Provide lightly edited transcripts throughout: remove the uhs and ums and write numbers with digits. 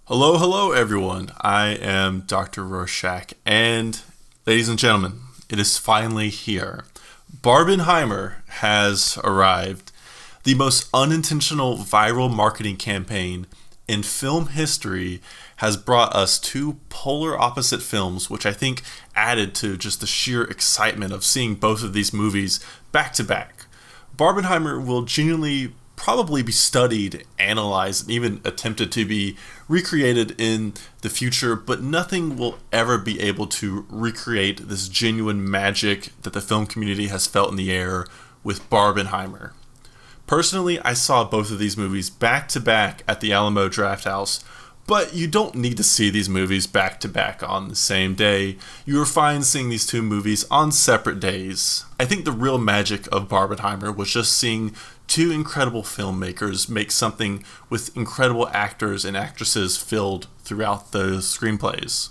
Hello, everyone. I am Dr. Rorschach, and ladies and gentlemen, it is finally here. Barbenheimer has arrived. The most unintentional viral marketing campaign in film history has brought us two polar opposite films, which I think added to just the sheer excitement of seeing both of these movies back to back. Barbenheimer will genuinely probably be studied, analyzed, and even attempted to be recreated in the future, but nothing will ever be able to recreate this genuine magic that the film community has felt in the air with Barbenheimer. Personally, I saw both of these movies back to back at the Alamo Drafthouse, but you don't need to see these movies back to back on the same day. You are fine seeing these two movies on separate days. I think the real magic of Barbenheimer was just seeing two incredible filmmakers make something with incredible actors and actresses filled throughout the screenplays.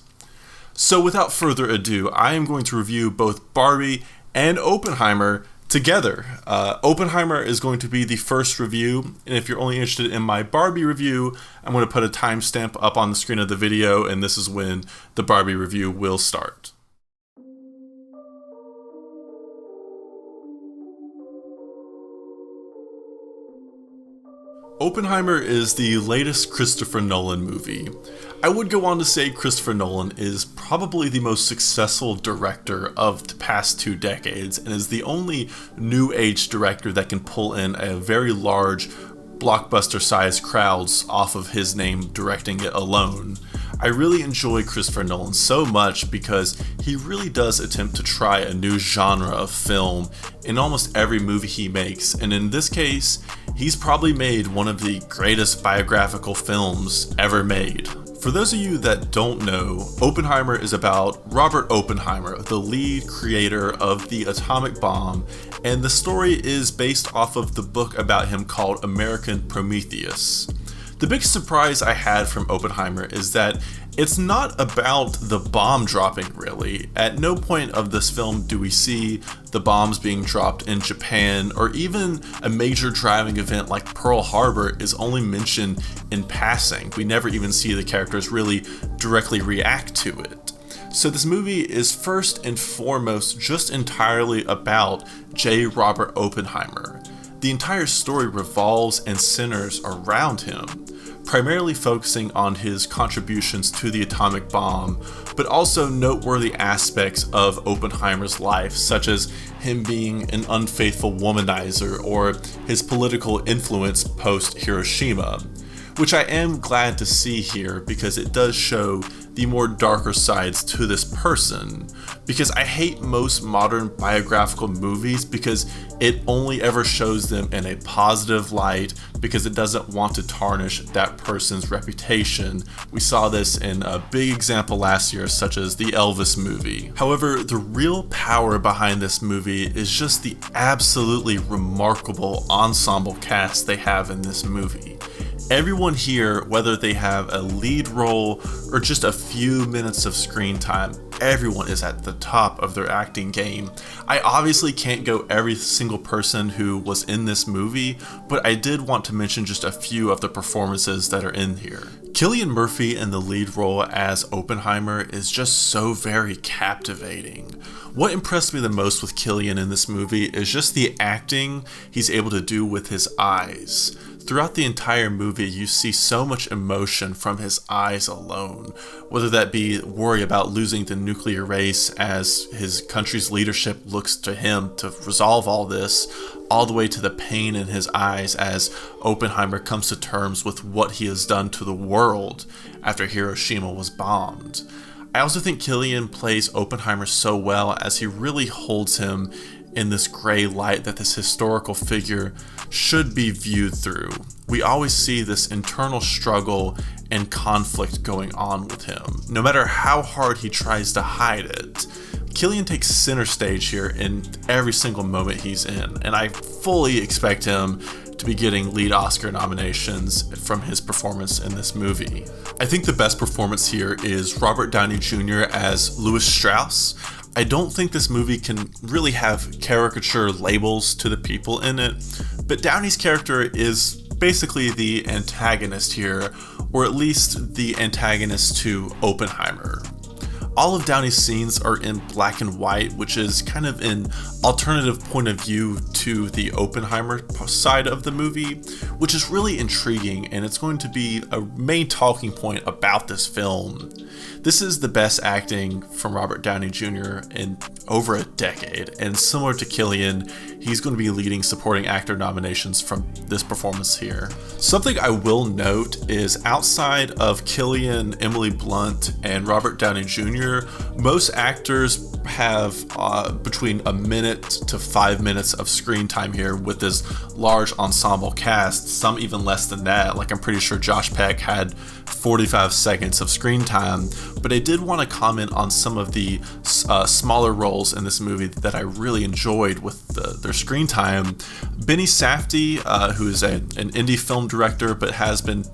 So without further ado, I am going to review both Barbie and Oppenheimer together. Oppenheimer is going to be the first review, and if you're only interested in my Barbie review, I'm going to put a timestamp up on the screen of the video, and this is when the Barbie review will start. Oppenheimer is the latest Christopher Nolan movie. I would go on to say Christopher Nolan is probably the most successful director of the past 2 decades and is the only new age director that can pull in a very large blockbuster-sized crowds off of his name directing it alone. I really enjoy Christopher Nolan so much because he really does attempt to try a new genre of film in almost every movie he makes, and in this case, he's probably made one of the greatest biographical films ever made. For those of you that don't know, Oppenheimer is about Robert Oppenheimer, the lead creator of the atomic bomb, and the story is based off of the book about him called American Prometheus. The biggest surprise I had from Oppenheimer is that it's not about the bomb dropping, really. At no point of this film do we see the bombs being dropped in Japan, or even a major driving event like Pearl Harbor is only mentioned in passing. We never even see the characters really directly react to it. So this movie is first and foremost just entirely about J. Robert Oppenheimer. The entire story revolves and centers around him, primarily focusing on his contributions to the atomic bomb, but also noteworthy aspects of Oppenheimer's life, such as him being an unfaithful womanizer or his political influence post-Hiroshima, which I am glad to see here because it does show the more darker sides to this person. Because I hate most modern biographical movies because it only ever shows them in a positive light because it doesn't want to tarnish that person's reputation. We saw this in a big example last year, such as the Elvis movie. However, the real power behind this movie is just the absolutely remarkable ensemble cast they have in this movie. Everyone here, whether they have a lead role or just a few minutes of screen time, everyone is at the top of their acting game. I obviously can't go every single person who was in this movie, but I did want to mention just a few of the performances that are in here. Cillian Murphy in the lead role as Oppenheimer is just so very captivating. What impressed me the most with Cillian in this movie is just the acting he's able to do with his eyes. Throughout the entire movie, you see so much emotion from his eyes alone, whether that be worry about losing the nuclear race as his country's leadership looks to him to resolve all this, all the way to the pain in his eyes as Oppenheimer comes to terms with what he has done to the world after Hiroshima was bombed. I also think Cillian plays Oppenheimer so well as he really holds him in this gray light that this historical figure should be viewed through. We always see this internal struggle and conflict going on with him, no matter how hard he tries to hide it. Cillian takes center stage here in every single moment he's in, and I fully expect him to be getting lead Oscar nominations from his performance in this movie. I think the best performance here is Robert Downey Jr. as Louis Strauss. I don't think this movie can really have caricature labels to the people in it, but Downey's character is basically the antagonist here, or at least the antagonist to Oppenheimer. All of Downey's scenes are in black and white, which is kind of an alternative point of view to the Oppenheimer side of the movie, which is really intriguing, and it's going to be a main talking point about this film. This is the best acting from Robert Downey Jr. in over a decade, and similar to Cillian, he's going to be leading supporting actor nominations from this performance here. Something I will note is outside of Cillian, Emily Blunt, and Robert Downey Jr., most actors have between a minute to 5 minutes of screen time here with this large ensemble cast, some even less than that. Like, I'm pretty sure Josh Peck had 45 seconds of screen time, but I did want to comment on some of the smaller roles in this movie that I really enjoyed with their screen time. Benny Safdie, who is an indie film director but has been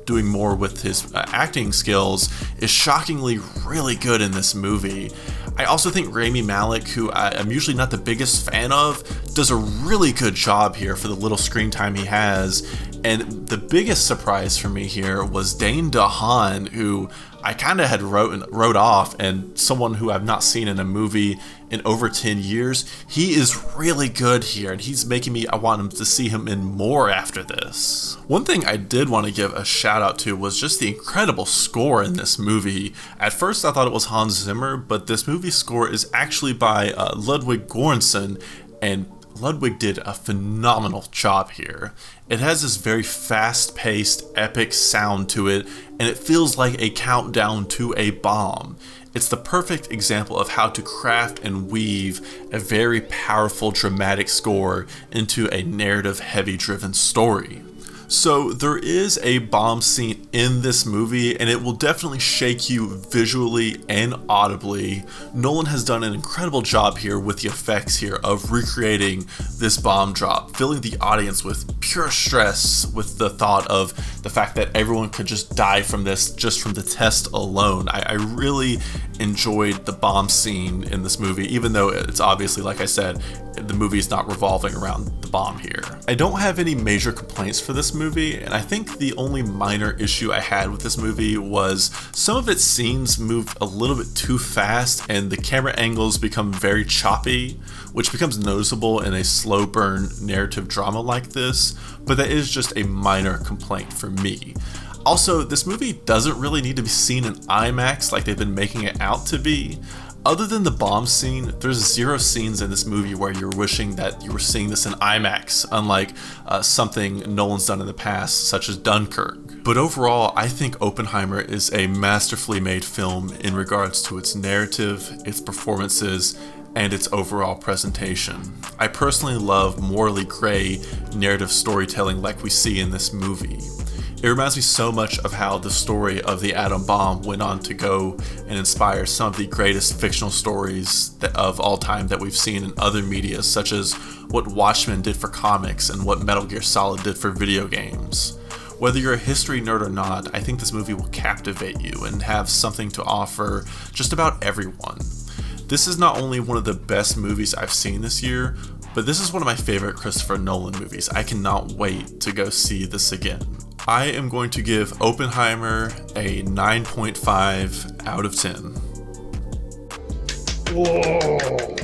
doing more with his acting skills, is shockingly really good in this movie. I also think Rami Malek, who I'm usually not the biggest fan of, does a really good job here for the little screen time he has. And the biggest surprise for me here was Dane DeHaan, who I kind of had wrote off, and someone who I've not seen in a movie in over 10 years. He is really good here, and he's making me want to see him in more after this. One thing I did want to give a shout out to was just the incredible score in this movie. At first I thought it was Hans Zimmer, but this movie score is actually by Ludwig Göransson, and Ludwig did a phenomenal job here. It has this very fast-paced, epic sound to it, and it feels like a countdown to a bomb. It's the perfect example of how to craft and weave a very powerful, dramatic score into a narrative-heavy driven story. So there is a bomb scene in this movie, and it will definitely shake you visually and audibly. Nolan has done an incredible job here with the effects here of recreating this bomb drop, filling the audience with pure stress with the thought of the fact that everyone could just die from this just from the test alone. I really enjoyed the bomb scene in this movie, even though it's obviously, like I said, the movie is not revolving around the bomb here. I don't have any major complaints for this movie, and I think the only minor issue I had with this movie was some of its scenes moved a little bit too fast, and the camera angles become very choppy, which becomes noticeable in a slow burn narrative drama like this, but that is just a minor complaint for me. Also, this movie doesn't really need to be seen in IMAX like they've been making it out to be. Other than the bomb scene, there's zero scenes in this movie where you're wishing that you were seeing this in IMAX, unlike something Nolan's done in the past, such as Dunkirk. But overall, I think Oppenheimer is a masterfully made film in regards to its narrative, its performances, and its overall presentation. I personally love morally gray narrative storytelling like we see in this movie. It reminds me so much of how the story of the atom bomb went on to go and inspire some of the greatest fictional stories of all time that we've seen in other media, such as what Watchmen did for comics and what Metal Gear Solid did for video games. Whether you're a history nerd or not, I think this movie will captivate you and have something to offer just about everyone. This is not only one of the best movies I've seen this year, but this is one of my favorite Christopher Nolan movies. I cannot wait to go see this again. I am going to give Oppenheimer a 9.5 out of 10. Whoa.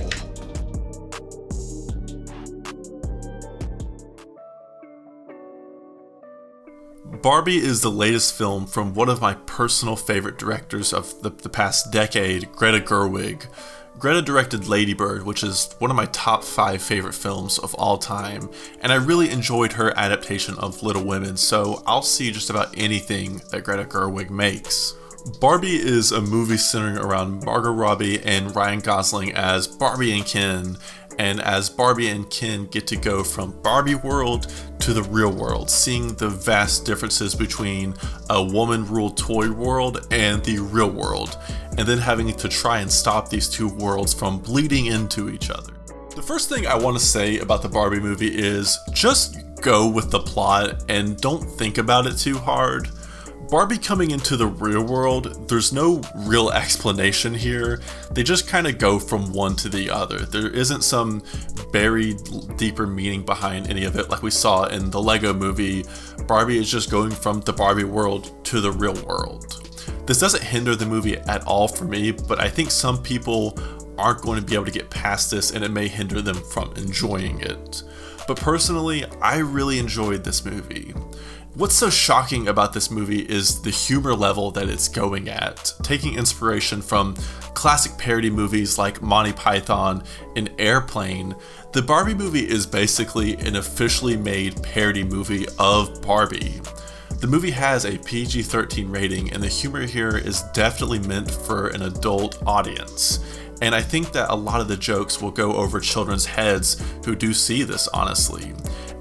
Barbie is the latest film from one of my personal favorite directors of the past decade, Greta Gerwig. Greta directed Lady Bird, which is one of my top 5 favorite films of all time, and I really enjoyed her adaptation of Little Women, so I'll see just about anything that Greta Gerwig makes. Barbie is a movie centering around Margot Robbie and Ryan Gosling as Barbie and Ken, and as Barbie and Ken get to go from Barbie world to the real world, seeing the vast differences between a woman-ruled toy world and the real world, and then having to try and stop these two worlds from bleeding into each other. The first thing I want to say about the Barbie movie is just go with the plot and don't think about it too hard. Barbie coming into the real world, there's no real explanation here. They just kind of go from one to the other. There isn't some buried deeper meaning behind any of it like we saw in the Lego movie. Barbie is just going from the Barbie world to the real world. This doesn't hinder the movie at all for me, but I think some people aren't going to be able to get past this and it may hinder them from enjoying it. But personally, I really enjoyed this movie. What's so shocking about this movie is the humor level that it's going at, taking inspiration from classic parody movies like Monty Python and Airplane. The Barbie movie is basically an officially made parody movie of Barbie. The movie has a PG-13 rating and the humor here is definitely meant for an adult audience. And I think that a lot of the jokes will go over children's heads who do see this, honestly.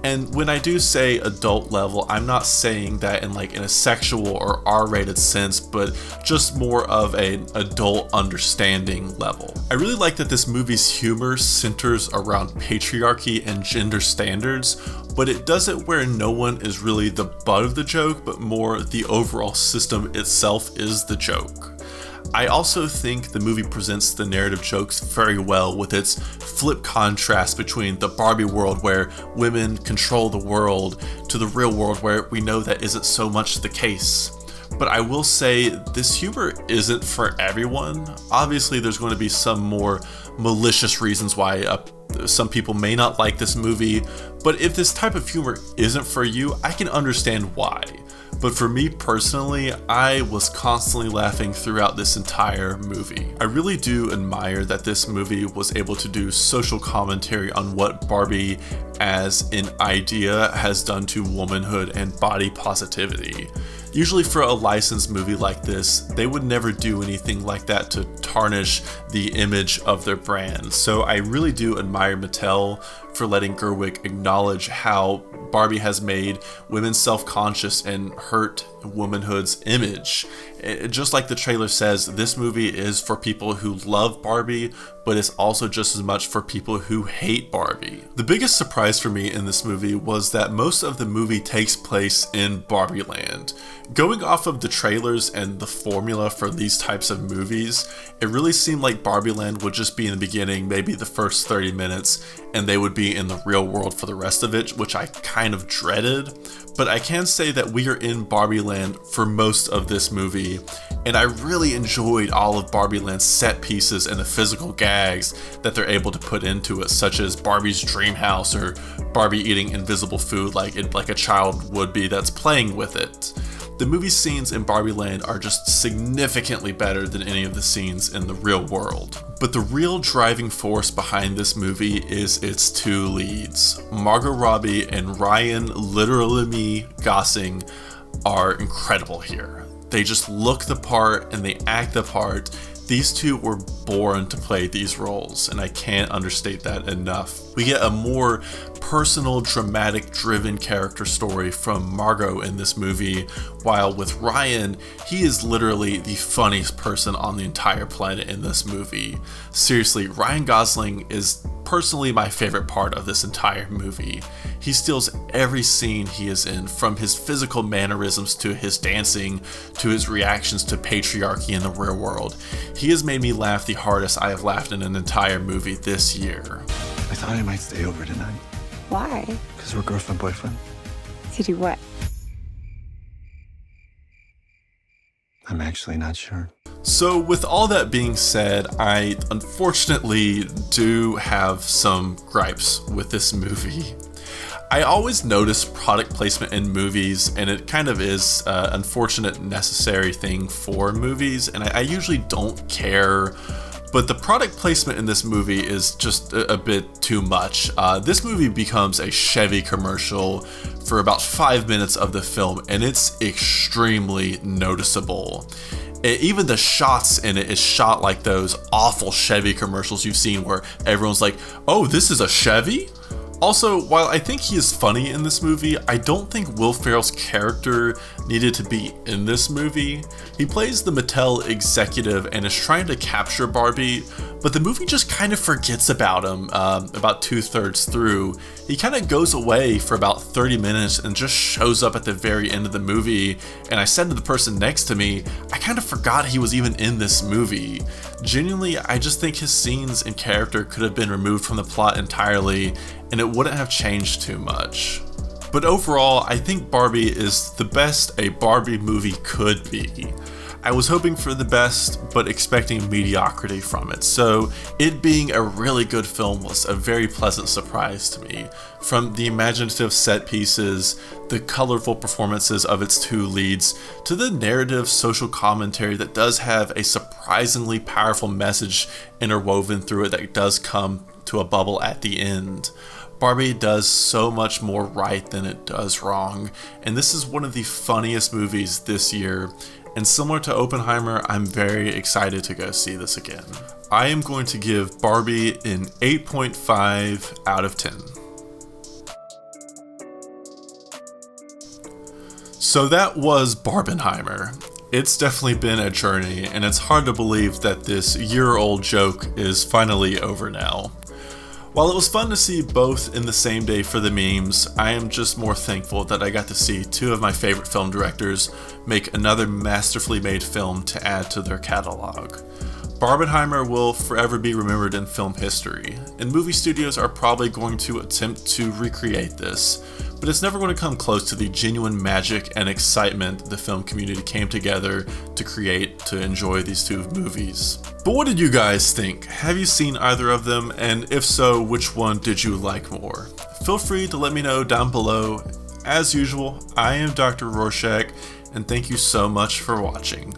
And when I do say adult level, I'm not saying that in a sexual or R-rated sense, but just more of an adult understanding level. I really like that this movie's humor centers around patriarchy and gender standards, but it does it where no one is really the butt of the joke, but more the overall system itself is the joke. I also think the movie presents the narrative jokes very well with its flip contrast between the Barbie world where women control the world to the real world where we know that isn't so much the case. But I will say this humor isn't for everyone. Obviously there's going to be some more malicious reasons why some people may not like this movie, but if this type of humor isn't for you, I can understand why. But for me personally, I was constantly laughing throughout this entire movie. I really do admire that this movie was able to do social commentary on what Barbie as an idea has done to womanhood and body positivity. Usually for a licensed movie like this, they would never do anything like that to tarnish the image of their brand. So I really do admire Mattel for letting Gerwig acknowledge how Barbie has made women self-conscious and hurt womanhood's image. Just like the trailer says, this movie is for people who love Barbie, but it's also just as much for people who hate Barbie. The biggest surprise for me in this movie was that most of the movie takes place in Barbie Land. Going off of the trailers and the formula for these types of movies, it really seemed like Barbie Land would just be in the beginning, maybe the first 30 minutes, and they would be in the real world for the rest of it, which I kind of dreaded. But I can say that we are in Barbie Land for most of this movie, and I really enjoyed all of Barbie Land's set pieces and the physical gags that they're able to put into it, such as Barbie's dream house or Barbie eating invisible food like a child would be that's playing with it. The movie scenes in Barbie Land are just significantly better than any of the scenes in the real world. But the real driving force behind this movie is its two leads. Margot Robbie and Ryan literally Gosling are incredible here. They just look the part and they act the part. These two were born to play these roles, and I can't understate that enough. We get a more personal, dramatic, driven character story from Margot in this movie, while with Ryan, he is literally the funniest person on the entire planet in this movie. Seriously, Ryan Gosling is personally my favorite part of this entire movie. He steals every scene he is in, from his physical mannerisms to his dancing to his reactions to patriarchy in the real world. He has made me laugh the hardest I have laughed in an entire movie this year. I thought I might stay over tonight. Why? Because we're girlfriend-boyfriend. To do what? I'm actually not sure. So with all that being said, I unfortunately do have some gripes with this movie. I always notice product placement in movies, and it kind of is an unfortunate necessary thing for movies, and I usually don't care, but the product placement in this movie is just a bit too much. This movie becomes a Chevy commercial for about 5 minutes of the film, and it's extremely noticeable. Even the shots in it is shot like those awful Chevy commercials you've seen where everyone's like, oh, this is a Chevy? Also, while I think he is funny in this movie, I don't think Will Ferrell's character needed to be in this movie. He plays the Mattel executive and is trying to capture Barbie, but the movie just kind of forgets about him about 2/3 through. He kind of goes away for about 30 minutes and just shows up at the very end of the movie, and I said to the person next to me, I kind of forgot he was even in this movie. Genuinely, I just think his scenes and character could have been removed from the plot entirely, and it wouldn't have changed too much. But overall, I think Barbie is the best a Barbie movie could be. I was hoping for the best, but expecting mediocrity from it, so it being a really good film was a very pleasant surprise to me. From the imaginative set pieces, the colorful performances of its two leads, to the narrative social commentary that does have a surprisingly powerful message interwoven through it that does come to a bubble at the end. Barbie does so much more right than it does wrong, and this is one of the funniest movies this year, and similar to Oppenheimer, I'm very excited to go see this again. I am going to give Barbie an 8.5 out of 10. So that was Barbenheimer. It's definitely been a journey, and it's hard to believe that this year-old joke is finally over now. While it was fun to see both in the same day for the memes, I am just more thankful that I got to see two of my favorite film directors make another masterfully made film to add to their catalog. Barbenheimer will forever be remembered in film history, and movie studios are probably going to attempt to recreate this, but it's never going to come close to the genuine magic and excitement the film community came together to create to enjoy these two movies. But what did you guys think? Have you seen either of them, and if so, which one did you like more? Feel free to let me know down below. As usual, I am Dr. Rorschach, and thank you so much for watching.